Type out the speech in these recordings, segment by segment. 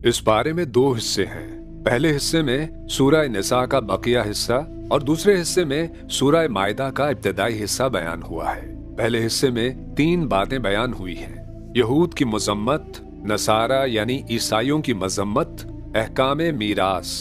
اس بارے میں دو حصے ہیں۔ پہلے حصے میں سورہ نساء کا بقیہ حصہ اور دوسرے حصے میں سورہ مائدہ کا ابتدائی حصہ بیان ہوا ہے۔ پہلے حصے میں 3 باتیں بیان ہوئی ہیں: یہود کی مذمت، نصارہ یعنی عیسائیوں کی مذمت، احکام میراث۔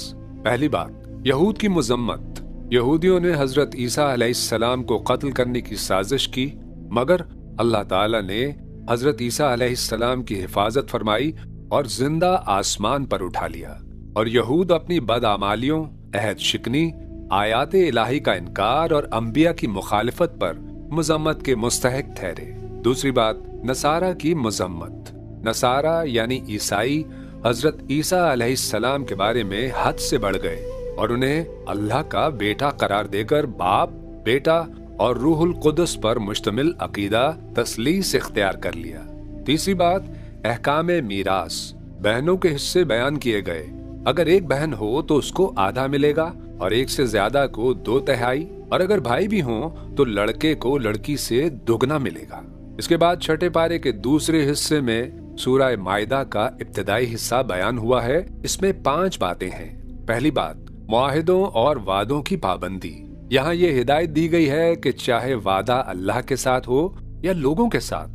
پہلی بات، یہود کی مذمت۔ یہودیوں نے حضرت عیسیٰ علیہ السلام کو قتل کرنے کی سازش کی، مگر اللہ تعالیٰ نے حضرت عیسیٰ علیہ السلام کی حفاظت فرمائی اور زندہ آسمان پر اٹھا لیا۔ اور یہود اپنی بدعمالیوں، عہد شکنی، آیات الہی کا انکار اور انبیاء کی مخالفت پر مذمت کے مستحق ٹھہرے۔ دوسری بات، نصارہ کی مذمت۔ نصارہ یعنی عیسائی حضرت عیسیٰ علیہ السلام کے بارے میں حد سے بڑھ گئے اور انہیں اللہ کا بیٹا قرار دے کر باپ، بیٹا اور روح القدس پر مشتمل عقیدہ تثلیث اختیار کر لیا۔ تیسری بات، احکام میراث۔ بہنوں کے حصے بیان کیے گئے۔ اگر ایک بہن ہو تو اس کو آدھا ملے گا اور ایک سے زیادہ کو 2/3، اور اگر بھائی بھی ہوں تو لڑکے کو لڑکی سے دگنا ملے گا۔ اس کے بعد چھٹے پارے کے دوسرے حصے میں سورہ مائدہ کا ابتدائی حصہ بیان ہوا ہے۔ اس میں 5 باتیں ہیں۔ پہلی بات، معاہدوں اور وعدوں کی پابندی۔ یہاں یہ ہدایت دی گئی ہے کہ چاہے وعدہ اللہ کے ساتھ ہو یا لوگوں کے ساتھ،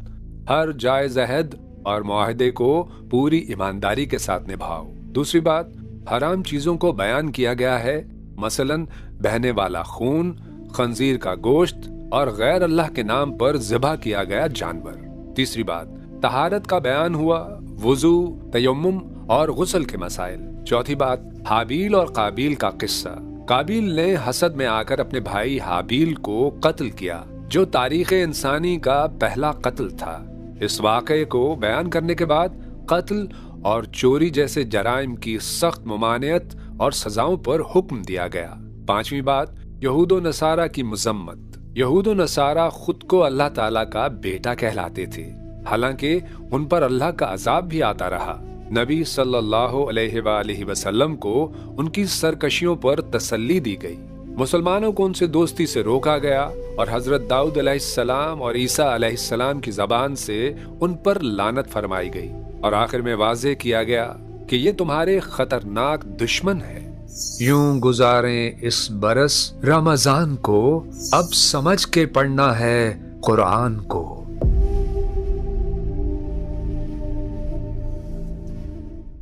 ہر جائز عہد اور معاہدے کو پوری ایمانداری کے ساتھ نبھاؤ۔ دوسری بات، حرام چیزوں کو بیان کیا گیا ہے، مثلاً بہنے والا خون، خنزیر کا گوشت اور غیر اللہ کے نام پر ذبح کیا گیا جانور۔ تیسری بات، طہارت کا بیان ہوا، وضو، تیمم اور غسل کے مسائل۔ چوتھی بات، حابیل اور قابیل کا قصہ۔ قابیل نے حسد میں آ کر اپنے بھائی حابیل کو قتل کیا، جو تاریخ انسانی کا پہلا قتل تھا۔ اس واقعے کو بیان کرنے کے بعد قتل اور چوری جیسے جرائم کی سخت ممانعت اور سزاؤں پر حکم دیا گیا۔ پانچویں بات، یہود و نصارہ کی مذمت۔ یہود و نصارہ خود کو اللہ تعالیٰ کا بیٹا کہلاتے تھے، حالانکہ ان پر اللہ کا عذاب بھی آتا رہا۔ نبی صلی اللہ علیہ وآلہ وسلم کو ان کی سرکشیوں پر تسلی دی گئی، مسلمانوں کو ان سے دوستی سے روکا گیا اور حضرت داؤد علیہ السلام اور عیسیٰ علیہ السلام کی زبان سے ان پر لعنت فرمائی گئی، اور آخر میں واضح کیا گیا کہ یہ تمہارے خطرناک دشمن ہے۔ یوں گزاریں اس برس رمضان کو، اب سمجھ کے پڑھنا ہے قرآن کو۔